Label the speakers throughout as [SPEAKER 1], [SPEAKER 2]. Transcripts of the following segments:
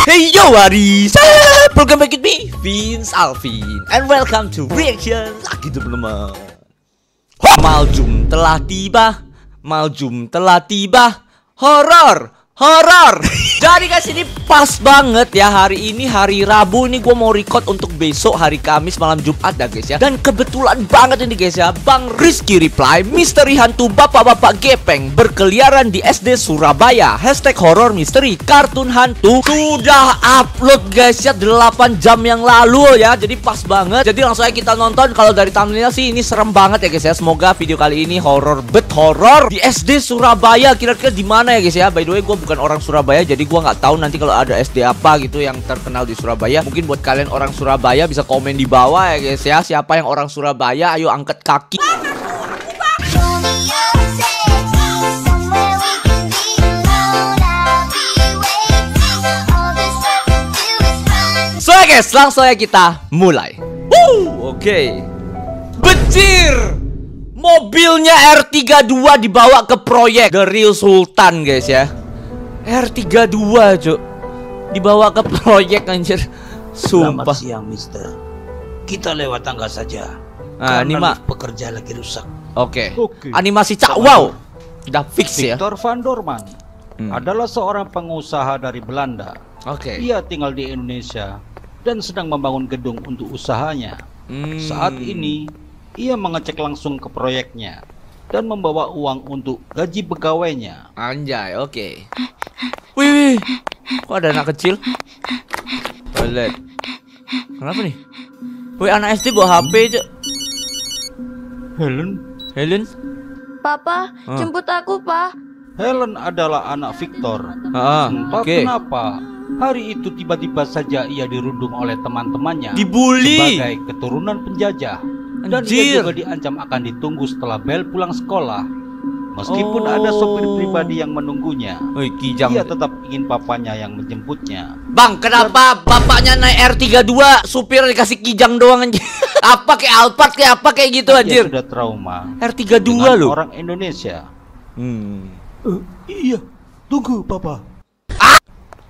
[SPEAKER 1] Hey yo Aris, welcome back with me, Vince Alvin, and welcome to Reaction lagi teman-teman. Maljum telah tiba, Maljum telah tiba, horor. Jadi guys, ini pas banget ya. Hari ini hari Rabu, ini gue mau record untuk besok hari Kamis malam Jumat dah guys ya. Dan kebetulan banget ini guys ya, Bang Rizky Reply misteri hantu bapak-bapak gepeng berkeliaran di SD Surabaya. Hashtag horror misteri kartun hantu sudah upload guys ya 8 jam yang lalu ya. Jadi pas banget. Jadi langsung aja kita nonton. Kalau dari thumbnailnya sih ini serem banget ya guys ya. Semoga video kali ini horror horror di SD Surabaya. Kira-kira di mana ya guys ya. By the way, gue bukan orang Surabaya, jadi gue nggak tahu nanti kalau ada SD apa gitu yang terkenal di Surabaya. Mungkin buat kalian orang Surabaya bisa komen di bawah ya guys ya. Siapa yang orang Surabaya, ayo angkat kaki. So ya guys, langsung aja kita mulai. Oke. Becir, mobilnya R32 dibawa ke proyek The Real Sultan guys ya. R32 cuk, dibawa ke proyek anjir. Sumpah.
[SPEAKER 2] Selamat siang mister, kita lewat tangga saja.
[SPEAKER 1] Nah ini mak
[SPEAKER 2] pekerja lagi rusak.
[SPEAKER 1] Oke. Animasi cak wow udah fix ya.
[SPEAKER 2] Victor van Dorman adalah seorang pengusaha dari Belanda.
[SPEAKER 1] Oke.
[SPEAKER 2] Ia tinggal di Indonesia dan sedang membangun gedung untuk usahanya. Saat ini ia mengecek langsung ke proyeknya dan membawa uang untuk gaji pegawainya.
[SPEAKER 1] Anjay, oke. Wih, kok ada anak kecil? Toilet. Kenapa nih? Wih, anak SD bawa HP aja. Helen?
[SPEAKER 3] Papa, jemput aku, Pak.
[SPEAKER 2] Helen adalah anak Victor. Entah
[SPEAKER 1] Oke.
[SPEAKER 2] kenapa hari itu tiba-tiba saja ia dirundung oleh teman-temannya
[SPEAKER 1] Dibully.
[SPEAKER 2] sebagai keturunan penjajah. Dan ia juga diancam akan ditunggu setelah Bel pulang sekolah. Meskipun ada sopir pribadi yang menunggunya,
[SPEAKER 1] Wih, kijang.
[SPEAKER 2] ia tetap ingin papanya yang menjemputnya.
[SPEAKER 1] Bang, kenapa bapaknya naik R32, supir dikasih kijang doang anjir? Apa kayak Alphard kayak apa kayak gitu
[SPEAKER 2] Ia
[SPEAKER 1] anjir?
[SPEAKER 2] sudah trauma
[SPEAKER 1] R32
[SPEAKER 2] dengan
[SPEAKER 1] loh.
[SPEAKER 2] orang Indonesia.
[SPEAKER 4] Iya, tunggu papa.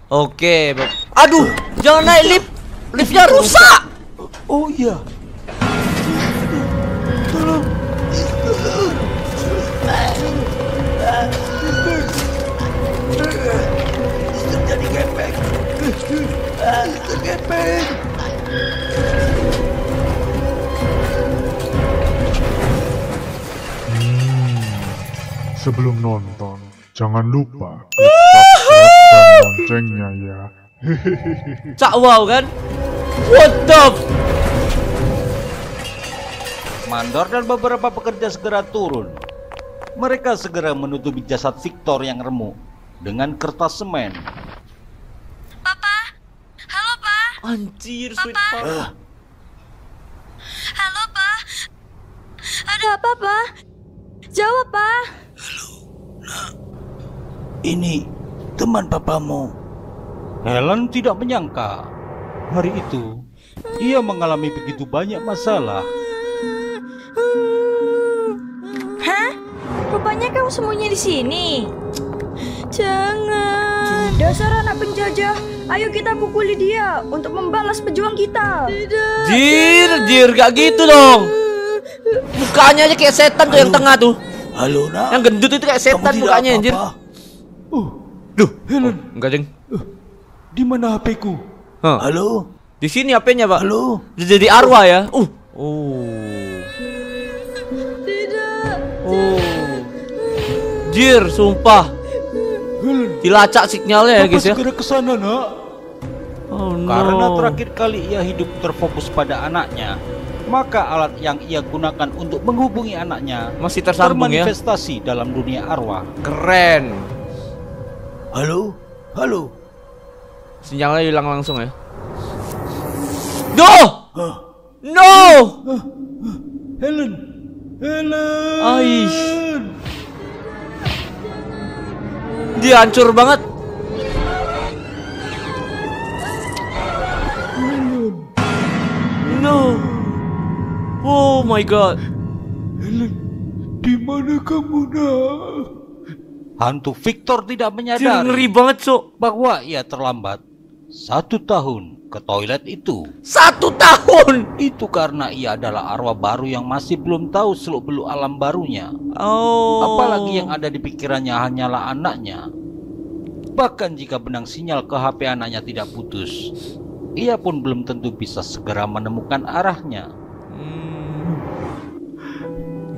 [SPEAKER 1] Oke, aduh, jangan naik lift. Liftnya rusak.
[SPEAKER 4] Oh iya. Tolong.
[SPEAKER 2] Terjadi gepeng.
[SPEAKER 4] Tergepeng.
[SPEAKER 5] Sebelum nonton, jangan lupa klik subscribe dan loncengnya ya.
[SPEAKER 1] Cak wow kan? What the
[SPEAKER 2] Mandor dan beberapa pekerja segera turun. Mereka segera menutupi jasad Victor yang remuk dengan kertas semen.
[SPEAKER 3] Papa. Halo, Pak.
[SPEAKER 1] Anjir, sweet
[SPEAKER 3] Papa.
[SPEAKER 1] papa.
[SPEAKER 3] Halo, Pak. Ada apa, Pak? Jawab, Pak.
[SPEAKER 2] Ini teman papamu. Helen tidak menyangka hari itu ia mengalami begitu banyak masalah.
[SPEAKER 3] Hah? Rupanya kamu sembunyi di sini. Jangan. Dasar anak penjajah. Ayo kita pukuli dia untuk membalas pejuang kita. Tidak.
[SPEAKER 1] Jir, gak gitu dong. Mukanya aja kayak setan tuh yang tengah tuh.
[SPEAKER 4] Halo nak.
[SPEAKER 1] Yang gendut itu kayak setan
[SPEAKER 4] Kamu
[SPEAKER 1] mukanya
[SPEAKER 4] tidak
[SPEAKER 1] anjir.
[SPEAKER 4] apa-apa?
[SPEAKER 1] Duh,
[SPEAKER 4] Helen,
[SPEAKER 1] enggak jeng.
[SPEAKER 4] di mana HP-ku?
[SPEAKER 1] Hah.
[SPEAKER 4] Halo,
[SPEAKER 1] Di sini HP-nya, Pak.
[SPEAKER 4] halo.
[SPEAKER 1] Jadi arwah ya.
[SPEAKER 3] Tidak.
[SPEAKER 1] Jir, sumpah.
[SPEAKER 4] Helen,
[SPEAKER 1] Dilacak sinyalnya ya
[SPEAKER 4] papa
[SPEAKER 1] guys ya.
[SPEAKER 4] segera ke sana nak.
[SPEAKER 1] Oh no.
[SPEAKER 2] Karena terakhir kali ia hidup terfokus pada anaknya, maka alat yang ia gunakan untuk menghubungi anaknya
[SPEAKER 1] Masih tersambung ya.
[SPEAKER 2] termanifestasi dalam dunia arwah.
[SPEAKER 1] Keren.
[SPEAKER 4] Halo, halo.
[SPEAKER 1] Sinyalnya hilang langsung ya. Duh! No!
[SPEAKER 4] Helen, Helen.
[SPEAKER 1] Aish. Dia hancur banget. No. Oh my god.
[SPEAKER 4] Helen, di mana kamu nak?
[SPEAKER 2] Hantu Victor tidak
[SPEAKER 1] Dia
[SPEAKER 2] menyadari
[SPEAKER 1] ngeri banget, Sok.
[SPEAKER 2] bahwa ia terlambat 1 tahun ke toilet itu.
[SPEAKER 1] 1 tahun.
[SPEAKER 2] Itu karena ia adalah arwah baru yang masih belum tahu seluk-beluk alam barunya.
[SPEAKER 1] Oh.
[SPEAKER 2] Apalagi yang ada di pikirannya hanyalah anaknya. Bahkan jika benang sinyal ke HP anaknya tidak putus, ia pun belum tentu bisa segera menemukan arahnya.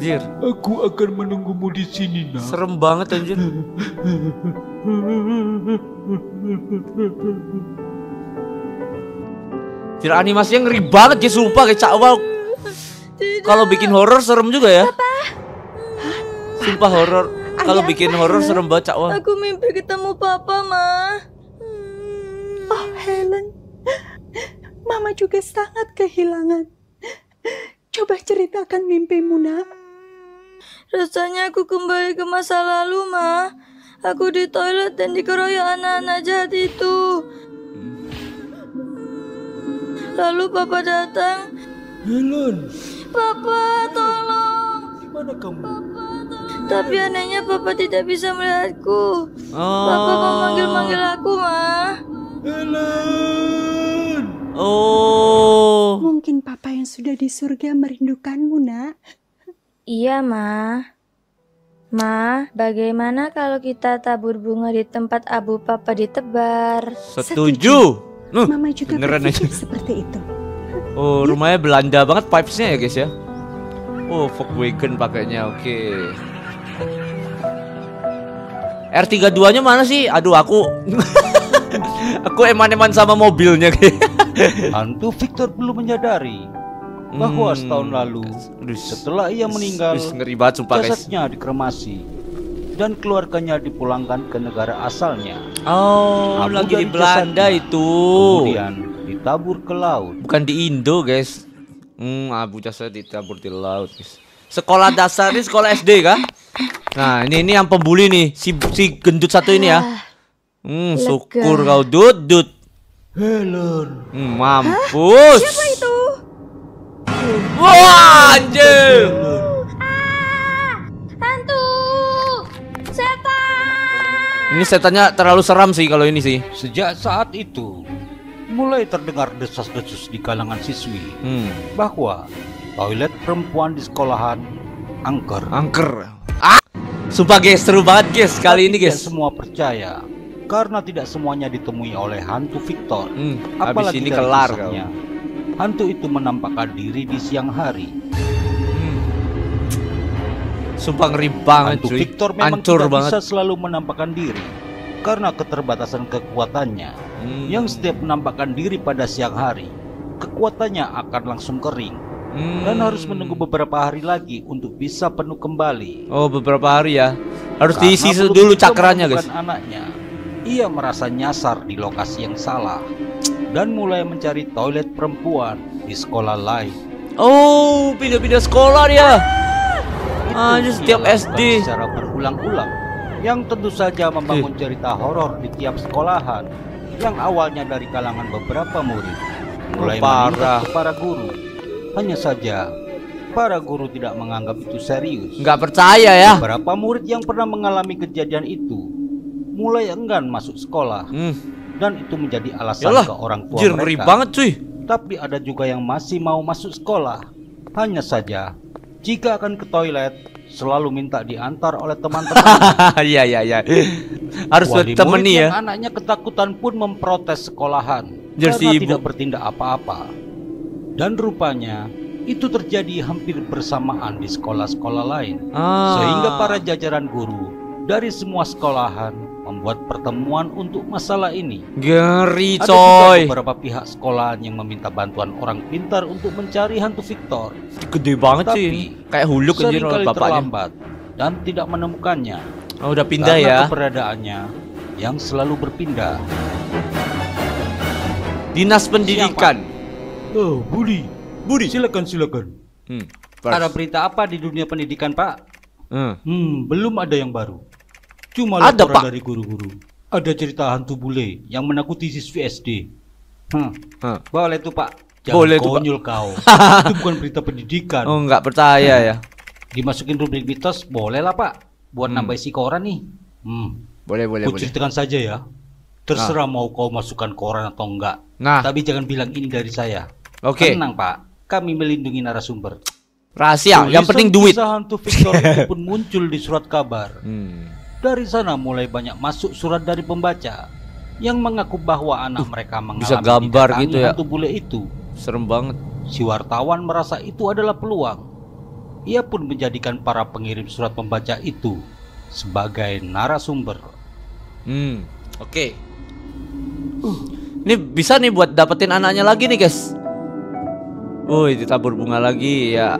[SPEAKER 1] Anjir,
[SPEAKER 4] Aku akan menunggumu di sini, nak.
[SPEAKER 1] serem banget anjir. Anjir, animasinya ngeri banget guys, sumpah kayak Cakwa. Kalau bikin horor serem juga ya. Sumpah horor. Kalau bikin horor serem banget Cakwa.
[SPEAKER 3] Aku mimpi ketemu papa, Ma.
[SPEAKER 6] Oh, Helen. Mama juga sangat kehilangan. Coba ceritakan mimpimu, nak.
[SPEAKER 3] Rasanya aku kembali ke masa lalu, Ma. Aku di toilet dan dikeroyok anak-anak jahat itu. Lalu papa datang.
[SPEAKER 4] Helen,
[SPEAKER 3] Papa, tolong.
[SPEAKER 4] di mana kamu?
[SPEAKER 3] Tapi anehnya papa tidak bisa melihatku. Papa memanggil-manggil aku, Ma.
[SPEAKER 4] Helen.
[SPEAKER 1] Oh.
[SPEAKER 6] Mungkin papa yang sudah di surga merindukanmu, nak.
[SPEAKER 3] Iya, Ma. Ma, bagaimana kalau kita tabur bunga di tempat abu papa ditebar?
[SPEAKER 1] Setuju.
[SPEAKER 6] Mama juga
[SPEAKER 1] beneran
[SPEAKER 6] berpikir
[SPEAKER 1] aja.
[SPEAKER 6] seperti itu.
[SPEAKER 1] Oh, rumahnya Belanda banget vibes-nya ya guys ya. Oh, Volkswagen pakainya. Oke. R32-nya mana sih? Aduh, aku aku eman-eman sama mobilnya kayak.
[SPEAKER 2] Hantu Victor belum menyadari bahwa setahun lalu setelah ia meninggal,
[SPEAKER 1] ngeri banget sumpah guys.
[SPEAKER 2] jasadnya dikremasi dan keluarganya dipulangkan ke negara asalnya.
[SPEAKER 1] Oh,
[SPEAKER 2] Abu
[SPEAKER 1] lagi
[SPEAKER 2] dari
[SPEAKER 1] di Belanda
[SPEAKER 2] jasadnya
[SPEAKER 1] itu.
[SPEAKER 2] Kemudian ditabur ke laut.
[SPEAKER 1] Bukan di Indo, guys. Abu jasa ditabur di laut, guys. Sekolah dasar ini sekolah SD kah? Nah, ini yang pembuli nih, si gendut satu ini ya. Syukur kau Dut.
[SPEAKER 4] Helen.
[SPEAKER 1] Mampus.
[SPEAKER 3] Apa itu?
[SPEAKER 1] Wah, anjir.
[SPEAKER 3] Hantu! Setan!
[SPEAKER 1] Ini setannya terlalu seram sih kalau ini sih.
[SPEAKER 2] Sejak saat itu, mulai terdengar desas-desus di kalangan siswi bahwa toilet perempuan di sekolahan angker.
[SPEAKER 1] Sumpah guys, seru banget guys kali ini
[SPEAKER 2] Tidak
[SPEAKER 1] guys.
[SPEAKER 2] semua percaya karena tidak semuanya ditemui oleh hantu Victor.
[SPEAKER 1] Habis ini
[SPEAKER 2] dari
[SPEAKER 1] kelar
[SPEAKER 2] kisahnya, hantu itu menampakkan diri di siang hari.
[SPEAKER 1] Sumpah ngeri banget
[SPEAKER 2] Hantu
[SPEAKER 1] cuy.
[SPEAKER 2] Victor memang
[SPEAKER 1] Hancur
[SPEAKER 2] tidak
[SPEAKER 1] banget.
[SPEAKER 2] bisa selalu menampakkan diri karena keterbatasan kekuatannya. Yang setiap menampakkan diri pada siang hari, kekuatannya akan langsung kering dan harus menunggu beberapa hari lagi untuk bisa penuh kembali.
[SPEAKER 1] Oh, beberapa hari ya. Harus
[SPEAKER 2] Karena
[SPEAKER 1] diisi
[SPEAKER 2] belum
[SPEAKER 1] dulu
[SPEAKER 2] juga
[SPEAKER 1] cakrannya guys.
[SPEAKER 2] menemukan anaknya, ia merasa nyasar di lokasi yang salah dan mulai mencari toilet perempuan di sekolah lain.
[SPEAKER 1] Oh, pindah-pindah sekolah dia. Anjir,
[SPEAKER 2] Itu
[SPEAKER 1] setiap
[SPEAKER 2] ia
[SPEAKER 1] SD.
[SPEAKER 2] lakukan secara berulang-ulang, yang tentu saja membangun cerita horor di tiap sekolahan yang awalnya dari kalangan beberapa murid mulai
[SPEAKER 1] parah.
[SPEAKER 2] meningkat ke para guru. Hanya saja para guru tidak menganggap itu serius.
[SPEAKER 1] Nggak percaya ya.
[SPEAKER 2] Beberapa murid yang pernah mengalami kejadian itu mulai enggan masuk sekolah dan itu menjadi alasan
[SPEAKER 1] Yalah,
[SPEAKER 2] ke orang tua
[SPEAKER 1] anjir, ngeri
[SPEAKER 2] mereka.
[SPEAKER 1] banget cuy.
[SPEAKER 2] Tapi ada juga yang masih mau masuk sekolah. Hanya saja jika akan ke toilet selalu minta diantar oleh teman-teman.
[SPEAKER 1] Iya. Harus
[SPEAKER 2] Wali murid
[SPEAKER 1] ditemani ya.
[SPEAKER 2] yang anaknya ketakutan pun memprotes sekolahan
[SPEAKER 1] Jar,
[SPEAKER 2] karena
[SPEAKER 1] si ibu.
[SPEAKER 2] tidak bertindak apa-apa. Dan rupanya itu terjadi hampir bersamaan di sekolah-sekolah lain. Sehingga para jajaran guru dari semua sekolahan membuat pertemuan untuk masalah ini.
[SPEAKER 1] Ngeri
[SPEAKER 2] Ada
[SPEAKER 1] coy.
[SPEAKER 2] juga beberapa pihak sekolahan yang meminta bantuan orang pintar untuk mencari hantu Victor.
[SPEAKER 1] Gede banget sih.
[SPEAKER 2] Tapi
[SPEAKER 1] Kayak huluk anjir
[SPEAKER 2] seringkali
[SPEAKER 1] bapaknya.
[SPEAKER 2] terlambat dan tidak menemukannya.
[SPEAKER 1] Oh, udah pindah
[SPEAKER 2] Karena
[SPEAKER 1] ya.
[SPEAKER 2] keberadaannya yang selalu berpindah.
[SPEAKER 1] Dinas Pendidikan.
[SPEAKER 4] Oh, Budi. Silakan.
[SPEAKER 2] Ada berita apa di dunia pendidikan, Pak? Belum ada yang baru. Cuma
[SPEAKER 1] Ada,
[SPEAKER 2] laporan
[SPEAKER 1] Pak.
[SPEAKER 2] dari guru-guru. Ada cerita hantu bule yang menakuti siswi SD. Boleh tuh, Pak. Jangan
[SPEAKER 1] Boleh tuh, Pak.
[SPEAKER 2] konyol kau. Itu bukan berita pendidikan.
[SPEAKER 1] Oh, nggak percaya ya.
[SPEAKER 2] Dimasukin rubrik mitos, boleh lah, Pak. Buat nambah isi koran nih.
[SPEAKER 1] Boleh.
[SPEAKER 2] Ku ceritakan saja ya. Terserah mau kau masukkan koran atau enggak.
[SPEAKER 1] Nah,
[SPEAKER 2] Tapi jangan bilang ini dari saya.
[SPEAKER 1] oke.
[SPEAKER 2] Tenang Pak, kami melindungi narasumber.
[SPEAKER 1] Rahasia, yang penting duit.
[SPEAKER 2] Kisah hantu Victor itu pun muncul di surat kabar.
[SPEAKER 1] Hmm.
[SPEAKER 2] Dari sana mulai banyak masuk surat dari pembaca yang mengaku bahwa anak mereka mengalami
[SPEAKER 1] bisa gambar
[SPEAKER 2] didatangi
[SPEAKER 1] gitu ya.
[SPEAKER 2] hantu bule itu.
[SPEAKER 1] Serem banget.
[SPEAKER 2] Si wartawan merasa itu adalah peluang. Ia pun menjadikan para pengirim surat pembaca itu sebagai narasumber.
[SPEAKER 1] Oke. Ini bisa nih buat dapetin anaknya lagi nih, guys. Woi, ditabur bunga lagi ya.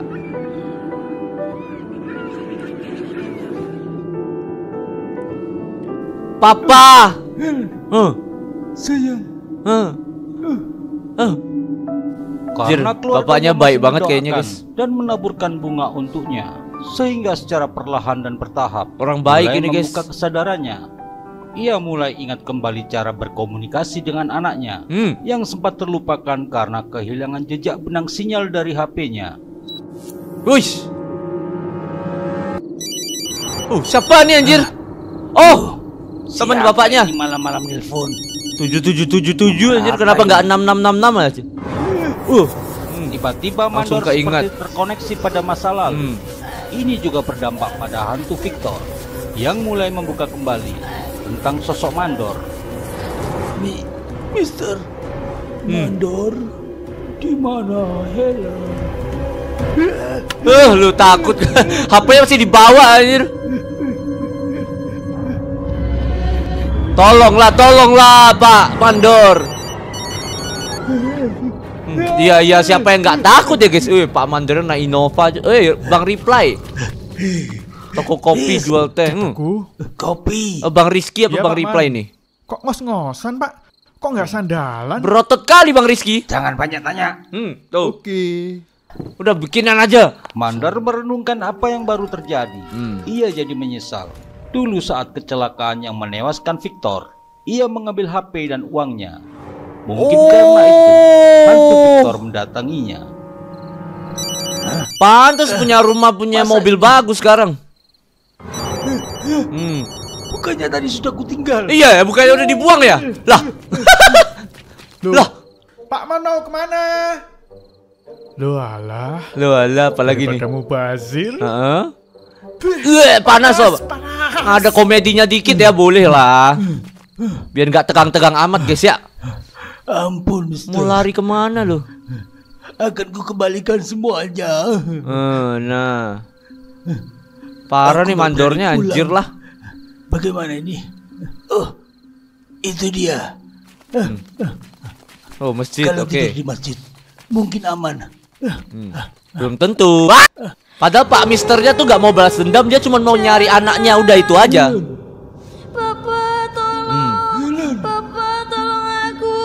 [SPEAKER 1] Papa.
[SPEAKER 4] Sayang.
[SPEAKER 2] Karena
[SPEAKER 1] Jir, bapaknya
[SPEAKER 2] keluarganya
[SPEAKER 1] baik
[SPEAKER 2] masih
[SPEAKER 1] banget kayaknya,
[SPEAKER 2] mendoakan
[SPEAKER 1] guys.
[SPEAKER 2] dan menaburkan bunga untuknya, sehingga secara perlahan dan bertahap
[SPEAKER 1] Orang baik
[SPEAKER 2] mulai
[SPEAKER 1] ini, guys.
[SPEAKER 2] membuka kesadarannya. Ia mulai ingat kembali cara berkomunikasi dengan anaknya yang sempat terlupakan karena kehilangan jejak benang sinyal dari HP-nya.
[SPEAKER 1] Wush. Siapa nih anjir? Oh, teman
[SPEAKER 2] Siapa
[SPEAKER 1] bapaknya.
[SPEAKER 2] ini malam-malam nelpon?
[SPEAKER 1] 7777 anjir, kenapa nggak 6666 aja?
[SPEAKER 2] Tiba-tiba
[SPEAKER 1] Langsung
[SPEAKER 2] Mandor
[SPEAKER 1] keingat.
[SPEAKER 2] seperti terkoneksi pada masa lalu. Ini juga berdampak pada hantu Victor yang mulai membuka kembali tentang sosok Mandor.
[SPEAKER 4] Mister Mandor, di mana Helen?
[SPEAKER 1] Lu takut. HP-nya masih dibawa anjir. Tolonglah Pak Mandor. Iya siapa yang nggak takut ya guys? Pak Mandor naik Innova aja. Bang Reply. Toko kopi jual teh.
[SPEAKER 4] Kopi.
[SPEAKER 1] Bang Rizky apa
[SPEAKER 5] Iya,
[SPEAKER 1] Bang
[SPEAKER 5] Pak
[SPEAKER 1] Reply
[SPEAKER 5] Man.
[SPEAKER 1] nih?
[SPEAKER 5] Kok ngos-ngosan, Pak? Kok nggak sandalan?
[SPEAKER 1] Berotot kali Bang Rizky.
[SPEAKER 2] Jangan banyak tanya.
[SPEAKER 1] Tuh.
[SPEAKER 5] Oke.
[SPEAKER 1] Udah bikinan aja.
[SPEAKER 2] Mandor merenungkan apa yang baru terjadi. Ia jadi menyesal. Dulu saat kecelakaan yang menewaskan Victor, ia mengambil HP dan uangnya. Mungkin karena itu hantu Victor mendatanginya.
[SPEAKER 1] Pantas punya rumah, punya mobil bagus sekarang.
[SPEAKER 4] Bukannya tadi sudah kutinggal.
[SPEAKER 1] Iya ya, bukannya udah dibuang ya? Lah. Lah.
[SPEAKER 5] Pak Man mau kemana? Loh alah.
[SPEAKER 1] Apalagi nih?
[SPEAKER 5] Daripada mubazir.
[SPEAKER 1] Panas sob. Ada komedinya dikit ya, boleh lah. Biar nggak tegang-tegang amat guys ya.
[SPEAKER 4] Ampun, Mister.
[SPEAKER 1] Mau lari kemana lo?
[SPEAKER 4] Akan ku kembalikan semuanya.
[SPEAKER 1] Nah. Parah
[SPEAKER 4] Aku
[SPEAKER 1] nih
[SPEAKER 4] baru
[SPEAKER 1] mandornya
[SPEAKER 4] pulang.
[SPEAKER 1] anjir lah.
[SPEAKER 4] Bagaimana ini? Oh, itu dia.
[SPEAKER 1] Oh masjid,
[SPEAKER 4] Kalau
[SPEAKER 1] oke.
[SPEAKER 4] tidur di masjid, mungkin aman.
[SPEAKER 1] Belum tentu. Padahal Pak Misternya tuh nggak mau balas dendam, dia cuma mau nyari anaknya, udah itu aja.
[SPEAKER 3] Papa tolong, Papa tolong aku.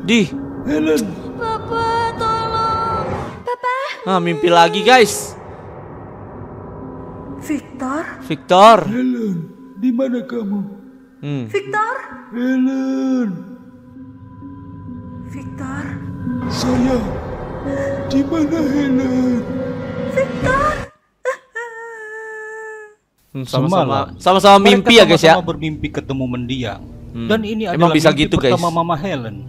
[SPEAKER 1] Di,
[SPEAKER 4] Helen,
[SPEAKER 3] Papa tolong. Papa.
[SPEAKER 1] mimpi lagi guys. Victor.
[SPEAKER 4] Helen, di mana kamu?
[SPEAKER 3] Victor.
[SPEAKER 4] Helen,
[SPEAKER 3] Victor.
[SPEAKER 4] sayang, di mana Helen?
[SPEAKER 1] Sama-sama mimpi ya
[SPEAKER 2] Mereka
[SPEAKER 1] guys ya.
[SPEAKER 2] sama-sama bermimpi ketemu mendiang. Dan ini
[SPEAKER 1] Emang
[SPEAKER 2] adalah
[SPEAKER 1] bisa
[SPEAKER 2] mimpi
[SPEAKER 1] gitu, guys.
[SPEAKER 2] pertama Mama Helen.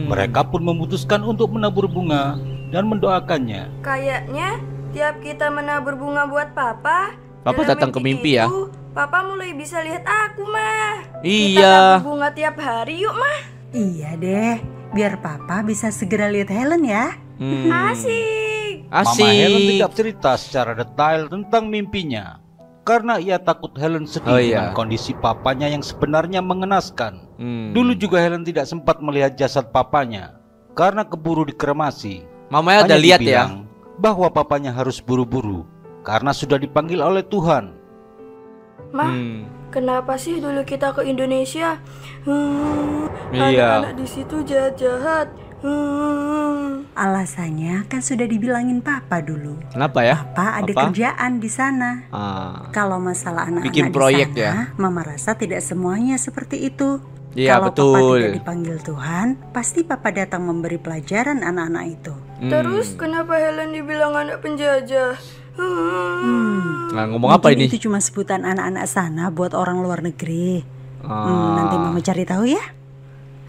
[SPEAKER 2] Mereka pun memutuskan untuk menabur bunga dan mendoakannya.
[SPEAKER 3] Kayaknya tiap kita menabur bunga buat Papa,
[SPEAKER 1] Papa
[SPEAKER 3] dalam
[SPEAKER 1] datang ke mimpi ya.
[SPEAKER 3] itu, Papa mulai bisa lihat aku, Mah. Kita
[SPEAKER 1] Iya.
[SPEAKER 3] nabur bunga tiap hari yuk, Mah.
[SPEAKER 6] Iya deh, biar Papa bisa segera lihat Helen ya.
[SPEAKER 3] Asik.
[SPEAKER 2] Mama Helen
[SPEAKER 1] Asik.
[SPEAKER 2] tidak cerita secara detail tentang mimpinya karena ia takut Helen sedih
[SPEAKER 1] Oh, iya.
[SPEAKER 2] dengan kondisi papanya yang sebenarnya mengenaskan.
[SPEAKER 1] Hmm.
[SPEAKER 2] Dulu juga Helen tidak sempat melihat jasad papanya karena keburu dikremasi.
[SPEAKER 1] Mamanya
[SPEAKER 2] Hanya
[SPEAKER 1] udah lihat ya.
[SPEAKER 2] dibilang bahwa papanya harus buru-buru karena sudah dipanggil oleh Tuhan.
[SPEAKER 3] Mah, kenapa sih dulu kita ke Indonesia?
[SPEAKER 1] Iya.
[SPEAKER 3] Anak-anak di situ jahat-jahat.
[SPEAKER 6] Alasannya kan sudah dibilangin Papa dulu.
[SPEAKER 1] Kenapa ya?
[SPEAKER 6] Papa ada
[SPEAKER 1] Apa?
[SPEAKER 6] kerjaan di sana. Kalau masalah anak-anak
[SPEAKER 1] Bikin
[SPEAKER 6] di
[SPEAKER 1] proyek
[SPEAKER 6] sana,
[SPEAKER 1] ya?
[SPEAKER 6] Mama rasa tidak semuanya seperti itu.
[SPEAKER 1] Iya,
[SPEAKER 6] Kalau Papa
[SPEAKER 1] betul.
[SPEAKER 6] tidak dipanggil Tuhan, pasti Papa datang memberi pelajaran anak-anak itu.
[SPEAKER 3] Terus kenapa Helen dibilang anak penjajah?
[SPEAKER 1] Nah, ngomong apa
[SPEAKER 6] Mungkin
[SPEAKER 1] ini?
[SPEAKER 6] itu cuma sebutan anak-anak sana buat orang luar negeri. Nanti Mama cari tahu ya.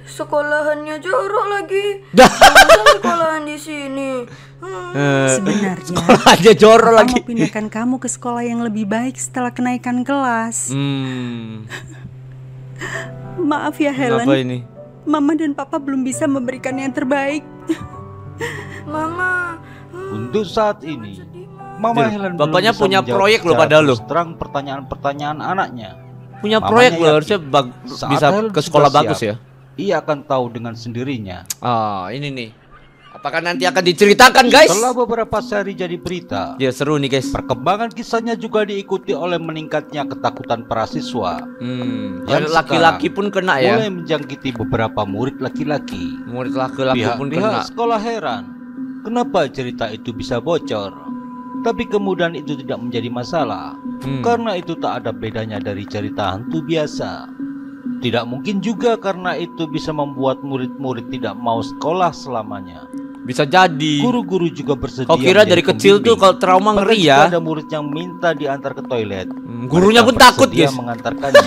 [SPEAKER 3] Sekolahannya jorok lagi.
[SPEAKER 1] Dah.
[SPEAKER 3] Masa sekolahan di sini?
[SPEAKER 6] Sebenarnya
[SPEAKER 1] Aja jorok
[SPEAKER 6] Papa
[SPEAKER 1] lagi.
[SPEAKER 6] mau pindahkan kamu ke sekolah yang lebih baik setelah kenaikan kelas. Maaf ya Helen,
[SPEAKER 1] Apa ini?
[SPEAKER 6] Mama dan Papa belum bisa memberikan yang terbaik.
[SPEAKER 3] Mama.
[SPEAKER 2] Untuk saat ini, Mama
[SPEAKER 1] Jir,
[SPEAKER 2] Helen
[SPEAKER 1] bapaknya
[SPEAKER 2] belum bisa
[SPEAKER 1] punya
[SPEAKER 2] menjawab
[SPEAKER 1] proyek loh
[SPEAKER 2] secara
[SPEAKER 1] padahal loh.
[SPEAKER 2] terus terang pertanyaan-pertanyaan anaknya.
[SPEAKER 1] Punya
[SPEAKER 2] Mamanya
[SPEAKER 1] proyek loh,
[SPEAKER 2] yakin
[SPEAKER 1] harusnya
[SPEAKER 2] saat
[SPEAKER 1] bisa
[SPEAKER 2] Helen
[SPEAKER 1] ke sekolah
[SPEAKER 2] sudah
[SPEAKER 1] bagus
[SPEAKER 2] siap,
[SPEAKER 1] ya.
[SPEAKER 2] Ia akan tahu dengan sendirinya.
[SPEAKER 1] Ini nih. Apakah nanti akan diceritakan, guys?
[SPEAKER 2] Setelah beberapa seri jadi berita,
[SPEAKER 1] Ya seru nih, guys.
[SPEAKER 2] perkembangan kisahnya juga diikuti oleh meningkatnya ketakutan para siswa. Yang
[SPEAKER 1] Laki-laki pun kena ya.
[SPEAKER 2] Mulai menjangkiti beberapa murid laki-laki.
[SPEAKER 1] Murid laki-laki pun kena.
[SPEAKER 2] Pihak sekolah heran, kenapa cerita itu bisa bocor. Tapi kemudian itu tidak menjadi masalah, karena itu tak ada bedanya dari cerita hantu biasa. Tidak mungkin juga karena itu bisa membuat murid-murid tidak mau sekolah selamanya.
[SPEAKER 1] Bisa jadi.
[SPEAKER 2] Guru-guru juga bersedia.
[SPEAKER 1] Kau kira dari
[SPEAKER 2] menjadi
[SPEAKER 1] kecil tuh
[SPEAKER 2] pembimbing.
[SPEAKER 1] kalau trauma
[SPEAKER 2] Bahkan
[SPEAKER 1] ngeri
[SPEAKER 2] jika
[SPEAKER 1] ya?
[SPEAKER 2] ada murid yang minta diantar ke toilet,
[SPEAKER 1] Gurunya
[SPEAKER 2] mereka
[SPEAKER 1] pun takut,
[SPEAKER 2] bersedia
[SPEAKER 1] guys.
[SPEAKER 2] mengantarkannya.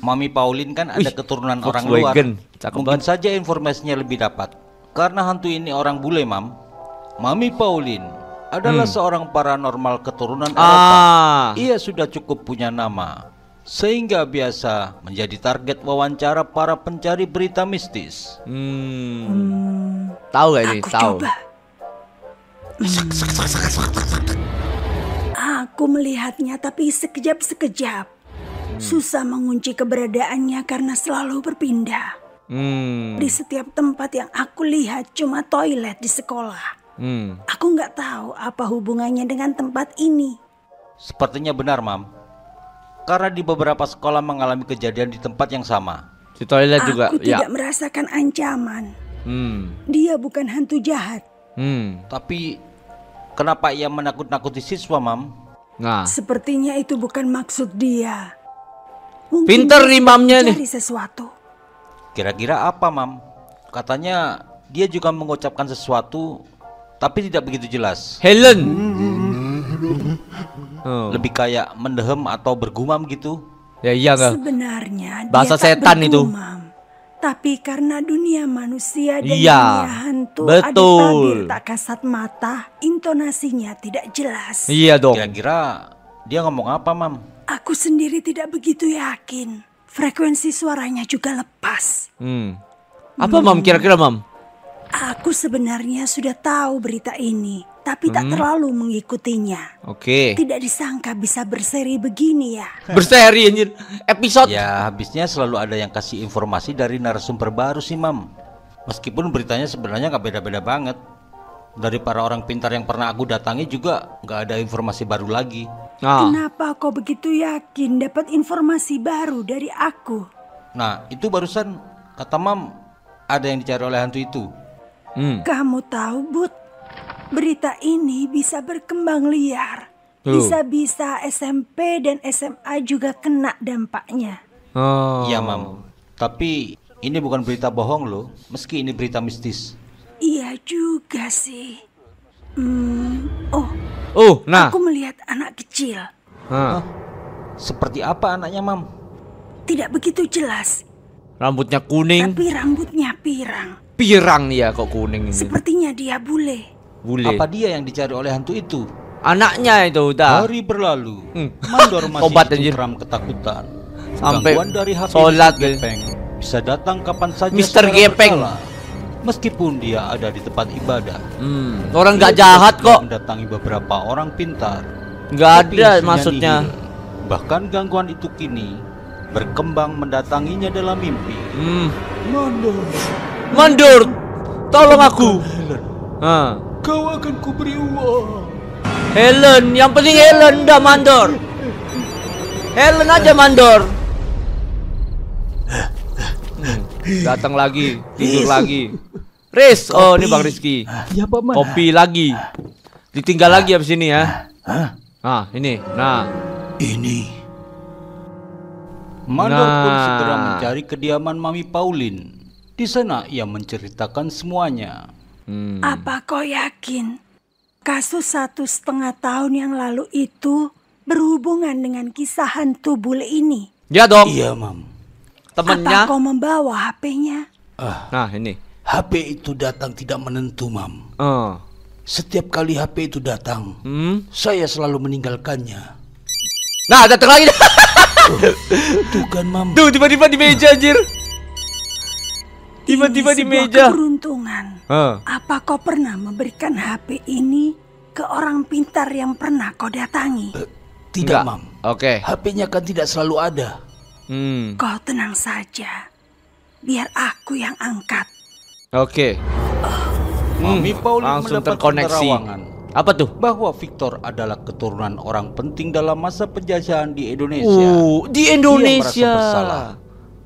[SPEAKER 2] Mami Pauline kan ada keturunan orang luar.
[SPEAKER 1] Volkswagen. Cakep
[SPEAKER 2] Mungkin
[SPEAKER 1] banget.
[SPEAKER 2] saja informasinya lebih dapat. Karena hantu ini orang bule, Mam. Mami Pauline adalah seorang paranormal keturunan Eropa. Ia sudah cukup punya nama, sehingga biasa menjadi target wawancara para pencari berita mistis.
[SPEAKER 1] Tahu gak ini?
[SPEAKER 6] Aku
[SPEAKER 1] Tahu.
[SPEAKER 6] coba. Aku melihatnya tapi sekejap-sekejap. Susah mengunci keberadaannya karena selalu berpindah. Di setiap tempat yang aku lihat cuma toilet di sekolah. Aku nggak tahu apa hubungannya dengan tempat ini.
[SPEAKER 2] Sepertinya benar, Mam. Karena di beberapa sekolah mengalami kejadian di tempat yang sama.
[SPEAKER 1] Di toilet juga.
[SPEAKER 6] Aku
[SPEAKER 1] Ya.
[SPEAKER 6] tidak merasakan ancaman. Dia bukan hantu jahat.
[SPEAKER 2] Tapi kenapa ia menakut-nakuti siswa, Mam?
[SPEAKER 1] Nah,
[SPEAKER 6] Sepertinya itu bukan maksud dia. Mungkin
[SPEAKER 1] Pinter
[SPEAKER 6] dia
[SPEAKER 1] nih
[SPEAKER 6] sedang
[SPEAKER 1] mamnya nih.
[SPEAKER 6] mencari sesuatu.
[SPEAKER 2] Kira-kira apa, Mam? Katanya dia juga mengucapkan sesuatu, tapi tidak begitu jelas.
[SPEAKER 1] Helen.
[SPEAKER 2] Lebih kayak mendehem atau bergumam gitu.
[SPEAKER 1] Ya iya nggak?
[SPEAKER 6] Sebenarnya
[SPEAKER 1] Bahasa
[SPEAKER 6] dia tak
[SPEAKER 1] setan itu.
[SPEAKER 6] bergumam. Tapi karena dunia manusia dan
[SPEAKER 1] Iya,
[SPEAKER 6] dunia hantu
[SPEAKER 1] betul.
[SPEAKER 6] ada tabir tak kasat mata, intonasinya tidak jelas.
[SPEAKER 1] Iya dong.
[SPEAKER 2] Kira-kira dia ngomong apa, Mam?
[SPEAKER 6] Aku sendiri tidak begitu yakin. Frekuensi suaranya juga lepas.
[SPEAKER 1] Apa mam? Kira-kira mam?
[SPEAKER 6] Aku sebenarnya sudah tahu berita ini, tapi tak terlalu mengikutinya.
[SPEAKER 1] Oke.
[SPEAKER 6] Tidak disangka bisa berseri begini ya.
[SPEAKER 1] Berseri anjir. Episode.
[SPEAKER 2] Ya, habisnya selalu ada yang kasih informasi dari narasumber baru sih, Mam. Meskipun beritanya sebenarnya nggak beda-beda banget. Dari para orang pintar yang pernah aku datangi juga nggak ada informasi baru lagi.
[SPEAKER 1] Nah,
[SPEAKER 6] Kenapa kau begitu yakin dapat informasi baru dari aku?
[SPEAKER 2] Nah, itu barusan kata Mam ada yang dicari oleh hantu itu.
[SPEAKER 6] Kamu tahu, Bud, berita ini bisa berkembang liar.
[SPEAKER 1] Tuh.
[SPEAKER 6] Bisa-bisa SMP dan SMA juga kena dampaknya.
[SPEAKER 1] oh.
[SPEAKER 2] Iya, Mam. Tapi ini bukan berita bohong loh, meski ini berita mistis.
[SPEAKER 6] Iya juga sih.
[SPEAKER 1] Nah.
[SPEAKER 6] Aku melihat anak kecil.
[SPEAKER 2] Seperti apa anaknya, Mam?
[SPEAKER 6] Tidak begitu jelas,
[SPEAKER 1] Rambutnya kuning,
[SPEAKER 6] tapi rambutnya pirang.
[SPEAKER 1] pirang nih ya kok kuning ini.
[SPEAKER 6] Sepertinya dia bule.
[SPEAKER 1] Bule.
[SPEAKER 2] Apa dia yang dicari oleh hantu itu?
[SPEAKER 1] Anaknya itu udah.
[SPEAKER 2] Hari berlalu, Mandor masih
[SPEAKER 1] Tobat, anjir.
[SPEAKER 2] cengkram ketakutan.
[SPEAKER 1] Sampai
[SPEAKER 2] Gangguan dari HP
[SPEAKER 1] sholat,
[SPEAKER 2] Mr. Gepeng bisa datang kapan saja
[SPEAKER 1] Mr.
[SPEAKER 2] secara
[SPEAKER 1] Gepeng.
[SPEAKER 2] berkala. Meskipun dia ada di tempat ibadah.
[SPEAKER 1] Orang
[SPEAKER 2] Dia
[SPEAKER 1] nggak
[SPEAKER 2] juga
[SPEAKER 1] jahat
[SPEAKER 2] sudah
[SPEAKER 1] kok.
[SPEAKER 2] mendatangi beberapa orang pintar.
[SPEAKER 1] Nggak
[SPEAKER 2] Tapi
[SPEAKER 1] ada
[SPEAKER 2] isinya
[SPEAKER 1] maksudnya.
[SPEAKER 2] nihil. Bahkan gangguan itu kini berkembang mendatanginya dalam mimpi.
[SPEAKER 1] Mandor, tolong aku.
[SPEAKER 4] Kau akan kuberi uang.
[SPEAKER 1] Helen, yang penting Helen dah mandor. Helen aja mandor. Datang lagi, tidur lagi. Riz, oh ini Bang Rizky.
[SPEAKER 4] Ya paman.
[SPEAKER 1] Kopi lagi. Ditinggal lagi abis ini ya. Nah, ini. Nah,
[SPEAKER 4] Ini
[SPEAKER 2] Mandor pun
[SPEAKER 1] Nah.
[SPEAKER 2] segera mencari kediaman Mami Pauline. Di sana ia menceritakan semuanya.
[SPEAKER 6] Apa kau yakin kasus 1,5 tahun yang lalu itu berhubungan dengan kisah hantu bule ini?
[SPEAKER 1] Ya dong.
[SPEAKER 4] Iya, Mam.
[SPEAKER 1] Temennya.
[SPEAKER 6] Apa kau membawa HP-nya?
[SPEAKER 1] Nah ini.
[SPEAKER 4] HP itu datang tidak menentu, Mam. Setiap kali HP itu datang, saya selalu meninggalkannya.
[SPEAKER 1] Nah datang lagi.
[SPEAKER 4] Tuh kan, Mam.
[SPEAKER 1] Tuh tiba-tiba di meja anjir. Tiba-tiba
[SPEAKER 6] Ini
[SPEAKER 1] di
[SPEAKER 6] sebuah
[SPEAKER 1] meja.
[SPEAKER 6] keberuntungan. Apa kau pernah memberikan HP ini ke orang pintar yang pernah kau datangi?
[SPEAKER 4] Tidak,
[SPEAKER 1] Enggak.
[SPEAKER 4] Mam.
[SPEAKER 1] Oke.
[SPEAKER 4] HP-nya kan tidak selalu ada.
[SPEAKER 6] Kau tenang saja. Biar aku yang angkat.
[SPEAKER 1] Oke.
[SPEAKER 2] Mami Pauline
[SPEAKER 1] Langsung
[SPEAKER 2] mendapat
[SPEAKER 1] terkoneksi.
[SPEAKER 2] penerawangan
[SPEAKER 1] Apa tuh?
[SPEAKER 2] bahwa Victor adalah keturunan orang penting dalam masa penjajahan di Indonesia.
[SPEAKER 1] Di
[SPEAKER 2] Ia
[SPEAKER 1] Indonesia.
[SPEAKER 2] merasa bersalah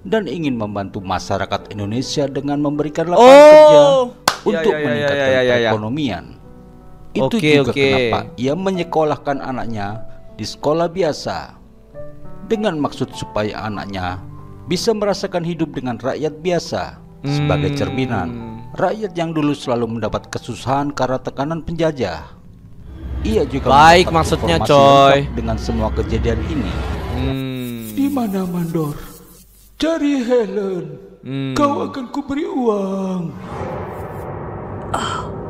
[SPEAKER 2] dan ingin membantu masyarakat Indonesia dengan memberikan lapangan kerja untuk meningkatkan perekonomian. Itu juga kenapa ia menyekolahkan anaknya di sekolah biasa dengan maksud supaya anaknya bisa merasakan hidup dengan rakyat biasa sebagai cerminan rakyat yang dulu selalu mendapat kesusahan karena tekanan penjajah. Ia juga
[SPEAKER 1] Baik,
[SPEAKER 2] mendapat
[SPEAKER 1] maksudnya,
[SPEAKER 2] informasi
[SPEAKER 1] coy.
[SPEAKER 2] lengkap dengan semua kejadian ini.
[SPEAKER 4] Di mana, Mandor? Cari Helen. Kau akan kuberi uang.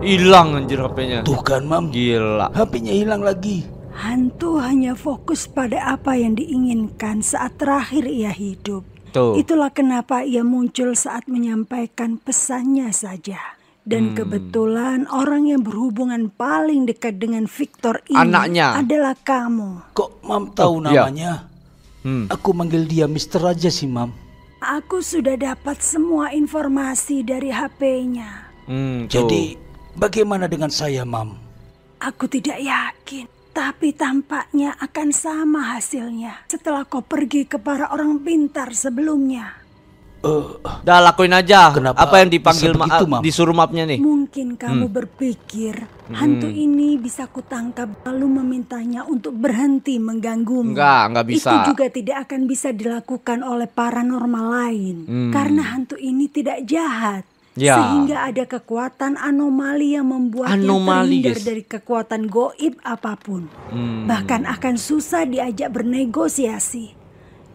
[SPEAKER 1] Hilang anjir HP-nya.
[SPEAKER 4] Tuh kan, Mam.
[SPEAKER 1] Gila.
[SPEAKER 4] HP-nya hilang lagi.
[SPEAKER 6] Hantu hanya fokus pada apa yang diinginkan saat terakhir ia hidup.
[SPEAKER 1] Tuh.
[SPEAKER 6] Itulah kenapa ia muncul saat menyampaikan pesannya saja. Dan kebetulan orang yang berhubungan paling dekat dengan Victor ini
[SPEAKER 1] Anaknya.
[SPEAKER 6] adalah kamu.
[SPEAKER 4] Kok Mam tahu
[SPEAKER 1] iya.
[SPEAKER 4] namanya? Aku manggil dia Mister aja sih, Mam.
[SPEAKER 6] Aku sudah dapat semua informasi dari HP-nya.
[SPEAKER 4] Jadi, bagaimana dengan saya, Mam?
[SPEAKER 6] Aku tidak yakin, tapi tampaknya akan sama hasilnya setelah kau pergi ke para orang pintar sebelumnya.
[SPEAKER 1] Udah lakuin aja.
[SPEAKER 4] Kenapa
[SPEAKER 1] Apa yang dipanggil
[SPEAKER 4] bisa begitu, Mam?
[SPEAKER 1] disuruh mapnya nih.
[SPEAKER 6] Mungkin kamu berpikir hantu ini bisa kutangkap lalu memintanya untuk berhenti mengganggumu.
[SPEAKER 1] Enggak bisa.
[SPEAKER 6] Itu juga tidak akan bisa dilakukan oleh paranormal lain karena hantu ini tidak jahat.
[SPEAKER 1] Ya.
[SPEAKER 6] Sehingga ada kekuatan anomali yang membuatnya
[SPEAKER 1] Anomali,
[SPEAKER 6] terhindar
[SPEAKER 1] guys.
[SPEAKER 6] dari kekuatan goib apapun. Bahkan akan susah diajak bernegosiasi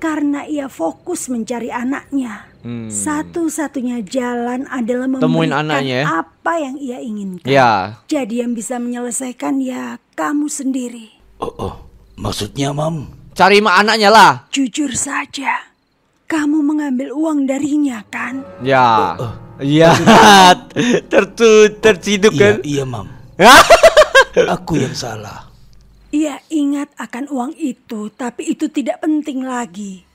[SPEAKER 6] karena ia fokus mencari anaknya. Satu-satunya jalan adalah
[SPEAKER 1] Temuin
[SPEAKER 6] memberikan
[SPEAKER 1] anaknya ya.
[SPEAKER 6] apa yang ia inginkan.
[SPEAKER 1] Ya.
[SPEAKER 6] Jadi yang bisa menyelesaikan ya kamu sendiri.
[SPEAKER 4] Maksudnya, Mam?
[SPEAKER 1] Cari anaknya lah.
[SPEAKER 6] Jujur saja, kamu mengambil uang darinya kan?
[SPEAKER 1] Ya. Iya. Terciduk kan?
[SPEAKER 4] Iya, Mam. Aku yang salah.
[SPEAKER 6] Ia ingat akan uang itu, tapi itu tidak penting lagi.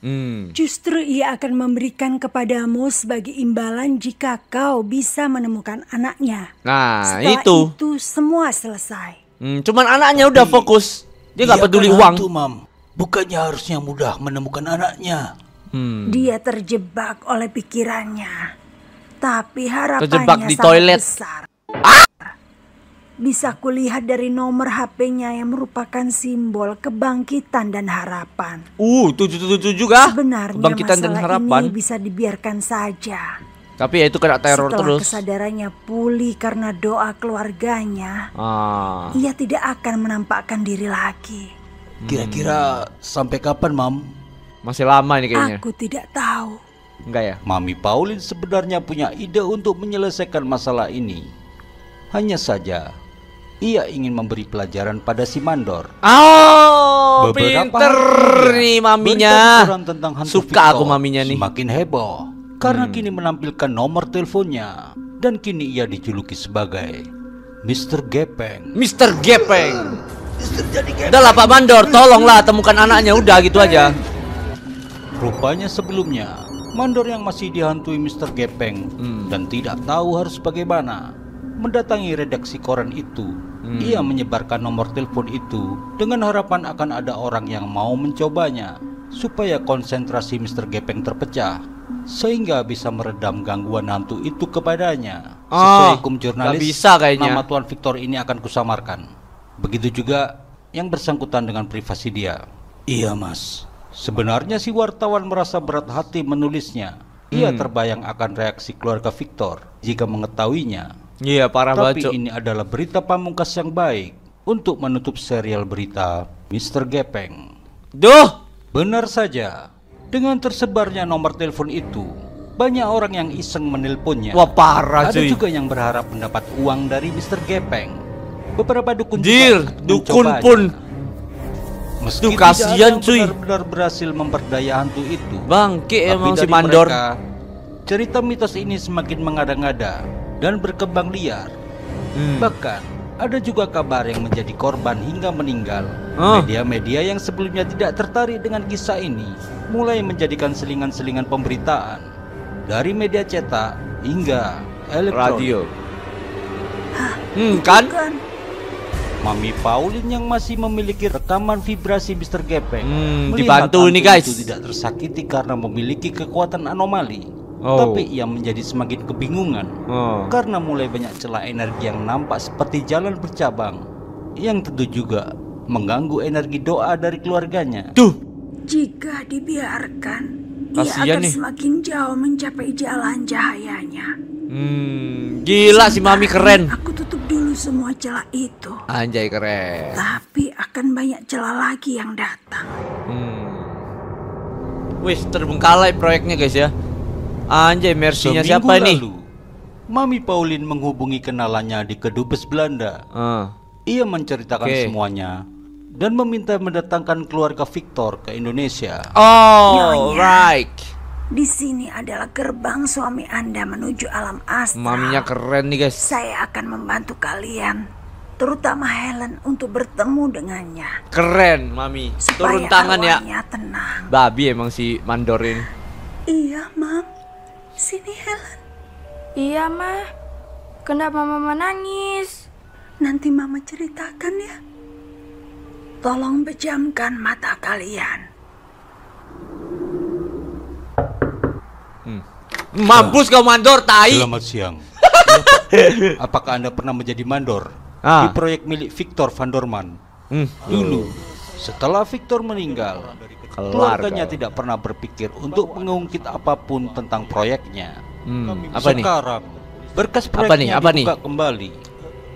[SPEAKER 6] Justru ia akan memberikan kepadamu sebagai imbalan jika kau bisa menemukan anaknya.
[SPEAKER 1] Nah,
[SPEAKER 6] Setelah
[SPEAKER 1] itu.
[SPEAKER 6] semua selesai.
[SPEAKER 1] Cuman anaknya udah fokus. Dia nggak
[SPEAKER 4] Dia
[SPEAKER 1] peduli
[SPEAKER 4] kan
[SPEAKER 1] uang.
[SPEAKER 4] hantu, Mam. Bukannya harusnya mudah menemukan anaknya.
[SPEAKER 6] Dia terjebak oleh pikirannya. Tapi harapannya
[SPEAKER 1] Terjebak di
[SPEAKER 6] sangat
[SPEAKER 1] toilet.
[SPEAKER 6] besar. Bisa kulihat dari nomor HP-nya yang merupakan simbol kebangkitan dan harapan.
[SPEAKER 1] 777 juga.
[SPEAKER 6] Sebenarnya
[SPEAKER 1] Kebangkitan dan
[SPEAKER 6] masalah
[SPEAKER 1] harapan.
[SPEAKER 6] ini bisa dibiarkan saja.
[SPEAKER 1] Tapi ya itu kena teror
[SPEAKER 6] Setelah
[SPEAKER 1] terus.
[SPEAKER 6] kesadarannya pulih karena doa keluarganya, ia tidak akan menampakkan diri lagi.
[SPEAKER 4] Kira-kira sampai kapan, Mam?
[SPEAKER 1] Masih lama ini kayaknya.
[SPEAKER 6] Aku tidak tahu.
[SPEAKER 1] Enggak ya?
[SPEAKER 2] Mami Pauline sebenarnya punya ide untuk menyelesaikan masalah ini. Hanya saja, ia ingin memberi pelajaran pada si Mandor.
[SPEAKER 1] Pinter nih maminya.
[SPEAKER 2] berita koran tentang hantu
[SPEAKER 1] Suka
[SPEAKER 2] Victor
[SPEAKER 1] aku maminya nih.
[SPEAKER 2] semakin heboh karena kini menampilkan nomor teleponnya dan kini ia dijuluki sebagai Mr. Gepeng.
[SPEAKER 1] Mr. Gepeng. Udah lah Pak Mandor, tolonglah temukan anaknya, udah gitu aja.
[SPEAKER 2] Rupanya sebelumnya Mandor yang masih dihantui Mr. Gepeng dan tidak tahu harus bagaimana mendatangi redaksi koran itu. Ia menyebarkan nomor telepon itu dengan harapan akan ada orang yang mau mencobanya supaya konsentrasi Mr. Gepeng terpecah sehingga bisa meredam gangguan hantu itu kepadanya. Sesuai hukum jurnalis,
[SPEAKER 1] gak bisa kayaknya.
[SPEAKER 2] nama Tuan Victor ini akan kusamarkan. Begitu juga yang bersangkutan dengan privasi dia.
[SPEAKER 4] Iya, Mas.
[SPEAKER 2] Sebenarnya si wartawan merasa berat hati menulisnya. Ia terbayang akan reaksi keluarga Victor jika mengetahuinya.
[SPEAKER 1] Iya, parah
[SPEAKER 2] Tapi
[SPEAKER 1] banget.
[SPEAKER 2] ini adalah berita pamungkas yang baik untuk menutup serial berita Mr. Gepeng.
[SPEAKER 1] Duh,
[SPEAKER 2] Benar saja, Dengan tersebarnya nomor telepon itu, banyak orang yang iseng menelponnya.
[SPEAKER 1] Wah, parah
[SPEAKER 2] Ada
[SPEAKER 1] cuy.
[SPEAKER 2] juga yang berharap mendapat uang dari Mr. Gepeng. Beberapa dukun
[SPEAKER 1] Jir,
[SPEAKER 2] juga
[SPEAKER 1] dukun
[SPEAKER 2] mencobanya.
[SPEAKER 1] pun.
[SPEAKER 2] Meski
[SPEAKER 1] Duh,
[SPEAKER 2] tidak
[SPEAKER 1] kasihan,
[SPEAKER 2] ada yang
[SPEAKER 1] cuy.
[SPEAKER 2] benar-benar berhasil memperdaya hantu itu.
[SPEAKER 1] Bangke
[SPEAKER 2] Tapi
[SPEAKER 1] emang si
[SPEAKER 2] dari
[SPEAKER 1] mandor.
[SPEAKER 2] mereka, cerita mitos ini semakin mengada-ngada dan berkembang liar. Bahkan ada juga kabar yang menjadi korban hingga meninggal. Media-media yang sebelumnya tidak tertarik dengan kisah ini mulai menjadikan selingan-selingan pemberitaan dari media cetak hingga elektronik.
[SPEAKER 1] Radio.
[SPEAKER 6] Itu
[SPEAKER 1] Kan?
[SPEAKER 2] Mami Pauline yang masih memiliki rekaman vibrasi Mr. Gepeng melihat
[SPEAKER 1] dibantu
[SPEAKER 2] hantu
[SPEAKER 1] nih, guys.
[SPEAKER 2] itu tidak tersakiti karena memiliki kekuatan anomali.
[SPEAKER 1] Oh.
[SPEAKER 2] Tapi ia menjadi semakin kebingungan karena mulai banyak celah energi yang nampak seperti jalan bercabang, yang tentu juga mengganggu energi doa dari keluarganya.
[SPEAKER 1] Tuh.
[SPEAKER 6] Jika dibiarkan, ia
[SPEAKER 1] Kasian
[SPEAKER 6] akan
[SPEAKER 1] nih.
[SPEAKER 6] semakin jauh mencapai jalan cahayanya.
[SPEAKER 1] Gila si Mami keren.
[SPEAKER 6] Aku tutup dulu semua celah itu.
[SPEAKER 1] Anjay keren.
[SPEAKER 6] Tapi akan banyak celah lagi yang datang.
[SPEAKER 1] Wih, terbengkalai proyeknya guys ya. Anjay, mersinya
[SPEAKER 2] Seminggu
[SPEAKER 1] siapa nih?
[SPEAKER 2] lalu, Mami Pauline menghubungi kenalannya di Kedubes Belanda. Ia menceritakan
[SPEAKER 1] Oke.
[SPEAKER 2] semuanya dan meminta mendatangkan keluarga Victor ke Indonesia.
[SPEAKER 1] Oh,
[SPEAKER 6] Nyonya.
[SPEAKER 1] right.
[SPEAKER 6] Di sini adalah gerbang suami Anda menuju alam astral.
[SPEAKER 1] Maminya keren nih guys.
[SPEAKER 6] Saya akan membantu kalian, terutama Helen, untuk bertemu dengannya.
[SPEAKER 1] Keren Mami.
[SPEAKER 6] Supaya
[SPEAKER 1] Turun tangan ya.
[SPEAKER 6] arwahnya tenang.
[SPEAKER 1] Babi emang si mandor ini.
[SPEAKER 6] Iya, Mam. Sini, Helen.
[SPEAKER 3] Iya, Ma. Kenapa Mama nangis?
[SPEAKER 6] Nanti Mama ceritakan ya. Tolong pejamkan mata kalian.
[SPEAKER 1] Mampus kau mandor, tai.
[SPEAKER 2] Selamat siang. Apakah Anda pernah menjadi mandor di proyek milik Victor Van Dorman? Dulu, setelah Victor meninggal, keluarganya tidak pernah berpikir untuk mengungkit apapun tentang proyeknya.
[SPEAKER 1] Apa nih?
[SPEAKER 2] Sekarang, berkas
[SPEAKER 1] Apa nih?
[SPEAKER 2] proyeknya
[SPEAKER 1] Apa nih?
[SPEAKER 2] dibuka kembali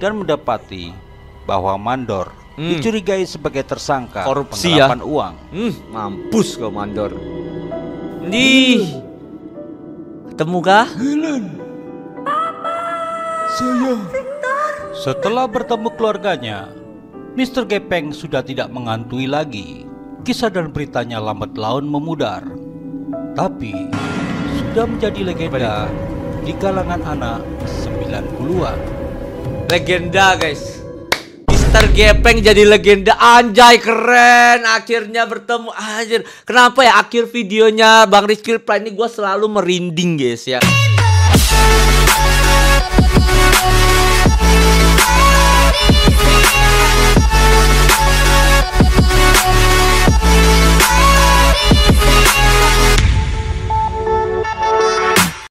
[SPEAKER 2] dan mendapati bahwa mandor dicurigai sebagai tersangka
[SPEAKER 1] Korupsi ya.
[SPEAKER 2] penggelapan uang.
[SPEAKER 1] Mampus kau mandor. Nih. Ketemu kah?
[SPEAKER 2] Setelah bertemu keluarganya, Mr. Gepeng sudah tidak menghantui lagi. Kisah dan beritanya lambat laun memudar, tapi sudah menjadi legenda di kalangan anak 90-an.
[SPEAKER 1] Legenda guys. Mr. Gepeng jadi legenda. Anjay keren. Akhirnya bertemu. Anjir. Kenapa ya akhir videonya Bang Rizky Prime ini gue selalu merinding guys ya.